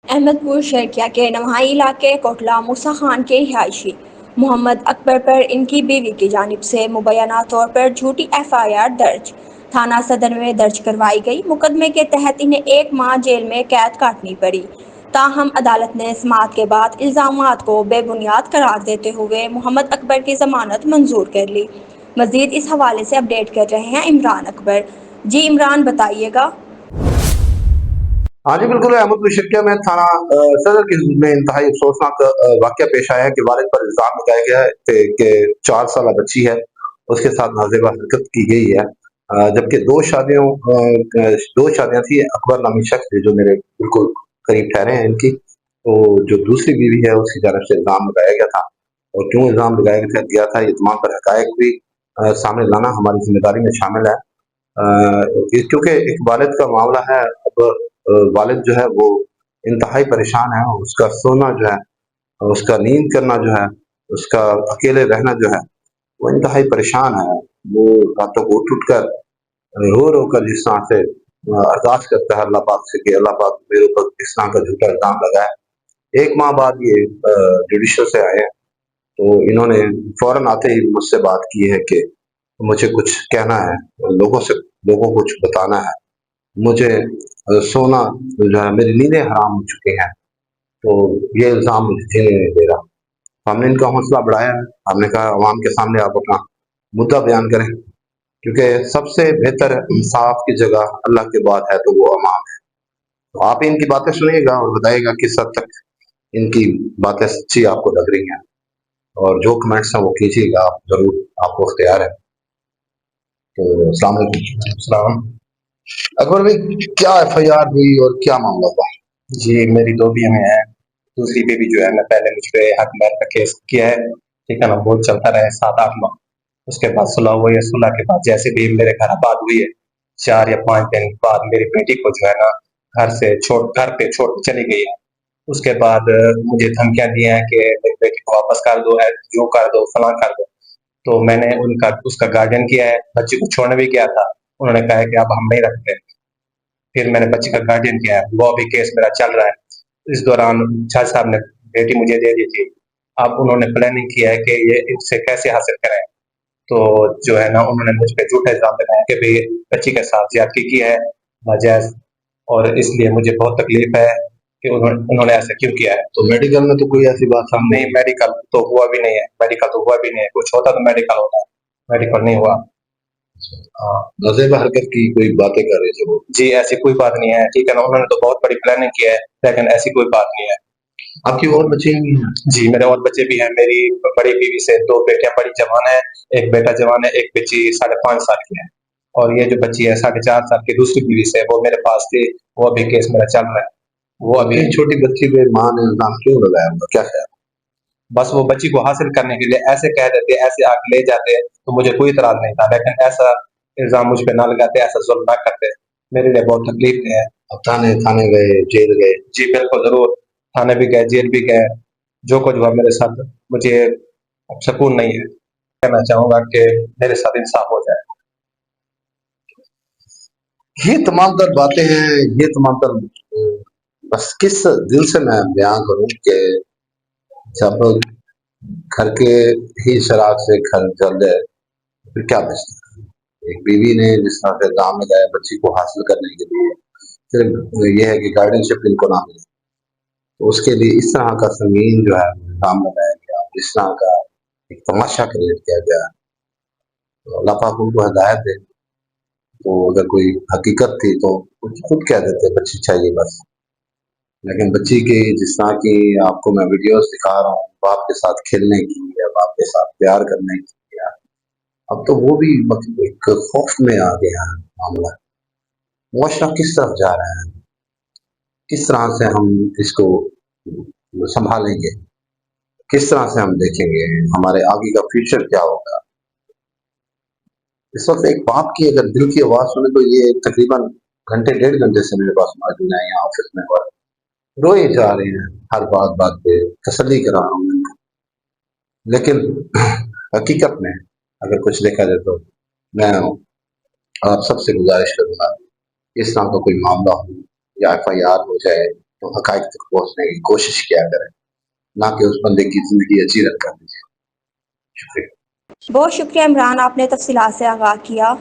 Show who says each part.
Speaker 1: احمد پور شرکیہ کے نواحی علاقے کوٹلہ موسیٰ خان کے رہائشی محمد اکبر پر ان کی بیوی کی جانب سے مبینہ طور پر جھوٹی FIR درج تھانہ صدر میں درج کروائی گئی۔ مقدمے کے تحت انہیں 1 ماہ جیل میں قید کاٹنی پڑی، تاہم عدالت نے سماعت کے بعد الزامات کو بے بنیاد قرار دیتے ہوئے محمد اکبر کی ضمانت منظور کر لی۔ مزید اس حوالے سے اپڈیٹ کر رہے ہیں عمران اکبر۔ جی عمران بتائیے گا۔
Speaker 2: ہاں جی بالکل، احمد پور شرکیہ میں تھانہ صدر کی حدود میں انتہائی افسوسناک واقعہ پیش آیا ہے کہ والد پر الزام لگایا گیا ہے کہ 4 سالہ بچی ہے، اس کے ساتھ نازیبہ حرکت کی گئی ہے، جبکہ دو شادیاں تھی۔ اکبر نامی شخص جو میرے بالکل قریب ٹھہرے ہیں ان کی، تو جو دوسری بیوی ہے اس کی جانب سے الزام لگایا گیا تھا، اور کیوں الزام لگایا گیا تھا یہ تمام پر حقائق بھی سامنے لانا ہماری ذمہ داری میں شامل ہے، کیونکہ ایک والد کا معاملہ ہے۔ اب والد جو ہے وہ انتہائی پریشان ہے، اس کا سونا جو ہے، اس کا نیند کرنا جو ہے، اس کا اکیلے رہنا جو ہے، وہ انتہائی پریشان ہے۔ وہ راتوں کو اٹھ کر رو رو کر جس طرح سے ارداس کرتا ہے اللہ پاک سے کہ اللہ پاک میرے اوپر اس طرح کا جھوٹا الزام لگا ہے۔ 1 ماہ بعد یہ جوڈیشل سے آئے ہیں، تو انہوں نے فوراً آتے ہی مجھ سے بات کی ہے کہ مجھے کچھ کہنا ہے، لوگوں کو کچھ بتانا ہے، مجھے سونا جو ہے، میری نیندیں حرام ہو چکی ہیں، تو یہ الزام مجھے جھیلنے نہیں دے رہا۔ ہم نے ان کا حوصلہ بڑھایا ہے، ہم نے کہا عوام کے سامنے آپ اپنا مدعا بیان کریں، کیونکہ سب سے بہتر انصاف کی جگہ اللہ کے بعد ہے تو وہ امام ہے۔ تو آپ ان کی باتیں سنیے گا اور بتائیے گا کس حد تک ان کی باتیں سچی آپ کو لگ رہی ہیں، اور جو کمنٹس ہیں وہ کیجیے گا، آپ ضرور، آپ کو اختیار ہے۔ تو السلام علیکم۔
Speaker 3: السلام۔
Speaker 2: اکبر بھائی، کیا FIR ہوئی اور کیا معاملہ ہوا؟
Speaker 3: جی میری 2 بیویاں ہیں، دوسری بیوی جو ہے نا پہلے مجھ پہ حق مہر کا کیس کیا ہے، ٹھیک ہے نا، بہت چلتا رہے 7-8 ماہ، اس کے بعد صلح ہوئی ہے، صلح کے بعد جیسے بھی میرے گھر آباد ہوئی ہے 4 یا 5 دن بعد میری بیٹی کو جو ہے نا گھر پہ چھوڑ چلی گئی ہے۔ اس کے بعد مجھے دھمکیاں دی ہیں کہ میری بیٹی کو واپس کر دو، جو کر دو، فلاں کر دو۔ تو میں نے اس کا گارڈین کیا ہے، بچی کو چھوڑنے بھی گیا تھا، انہوں نے کہا ہے کہ اب ہم نہیں رکھتے۔ پھر میں نے بچی کا گارڈین کیا ہے، وہ ابھی کیس میرا چل رہا ہے۔ اس دوران جج صاحب نے بیٹی مجھے دے دی تھی، اب انہوں نے پلاننگ کیا ہے کہ یہ ان سے کیسے حاصل کریں، تو جو ہے نا انہوں نے مجھ پہ جھوٹا الزام لگایا کہ بھئی بچی کے ساتھ زیادتی کی ہے ناجائز، اور اس لیے مجھے بہت تکلیف ہے کہ انہوں نے ایسا کیوں کیا ہے۔
Speaker 2: تو میڈیکل میں تو کوئی ایسی بات سامنے
Speaker 3: نہیں، میڈیکل تو ہوا بھی نہیں ہے، کچھ ہوتا تو میڈیکل ہوتا، میڈیکل نہیں ہوا۔ ہاں
Speaker 2: نازیبہ حرکت کی کوئی باتیں کر رہے تھے وہ؟
Speaker 3: جی ایسی کوئی بات نہیں ہے، ٹھیک ہے نا، انہوں نے تو بہت بڑی پلاننگ کی ہے، لیکن ایسی کوئی بات نہیں ہے۔
Speaker 2: آپ کی اور بچے بھی ہیں؟
Speaker 3: جی میرے اور بچے بھی ہیں، میری بڑی بیوی سے 2 بیٹیاں بڑی جوان ہیں، ایک بیٹا جوان ہے، ایک بچی 5.5 سال کی ہے، اور یہ جو بچی ہے 4.5 سال کی دوسری بیوی سے، وہ میرے پاس تھی، وہ ابھی کیس میرا چل رہا ہے، وہ ابھی
Speaker 2: چھوٹی بچی پہ ماں نے الزام کیوں لگایا ہوگا، کیا خیال؟
Speaker 3: بس وہ بچی کو حاصل کرنے کے لیے ایسے کہہ دیتے، ایسے آ کے لے جاتے، تو مجھے کوئی اعتراض نہیں تھا، لیکن ایسا الزام مجھ پہ نہ لگاتے، ایسا ظلم نہ کرتے، میرے لیے بہت تکلیف ہے۔
Speaker 2: اب تھانے گئے، جیل گئے؟
Speaker 3: جی بالکل ضرور، تھانے بھی گئے، جیل بھی گئے، جو کچھ ہوا میرے ساتھ، مجھے اب سکون نہیں ہے۔ کہنا چاہوں گا کہ میرے ساتھ انصاف ہو جائے۔
Speaker 2: یہ تمام تر باتیں ہیں، یہ تمام تر بس کس دل سے میں بیان کروں کہ جب گھر کے ہی شراک سے گھر جل جائے پھر کیا بچتا ہے؟ ایک بیوی نے جس طرح سے الزام لگایا بچی کو حاصل کرنے کے لیے، صرف یہ ہے کہ گارڈین شپ ان کو نہ ملے، تو اس کے لیے اس طرح کا سنگین جو ہے الزام لگایا گیا، اس طرح کا ایک تماشا کریٹ کیا گیا، تو اللہ پاک ان کو ہدایت دے۔ تو اگر کوئی حقیقت تھی تو خود کہہ دیتے بچی چاہیے بس، لیکن بچی کی جس طرح کی آپ کو میں ویڈیوز دکھا رہا ہوں، باپ کے ساتھ کھیلنے کی یا باپ کے ساتھ پیار کرنے کی، اب تو وہ بھی ایک خوف میں آ گیا ہے معاملہ۔ معاشرہ کس طرف جا رہا ہے، کس طرح سے ہم اس کو سنبھالیں گے، کس طرح سے ہم دیکھیں گے ہمارے آگے کا فیوچر کیا ہوگا۔ اس وقت ایک باپ کی اگر دل کی آواز سنے تو یہ تقریباً گھنٹے 1.5 گھنٹے سے میرے پاس موجود ہیں یہاں آفس میں، اور روئے جا رہے ہیں، ہر بات پہ تسلی کرا رہا ہوں، لیکن حقیقت میں اگر کچھ دیکھا جائے تو میں آپ سب سے گزارش کروں گا اس طرح کا کوئی معاملہ ہو یا FIR ہو جائے تو حقائق تک پہنچنے کی کوشش کیا کریں، نہ کہ اس بندے کی زندگی اجیرت کر دیجیے۔ شکریہ۔
Speaker 1: بہت شکریہ عمران، آپ نے تفصیلات سے آگاہ کیا۔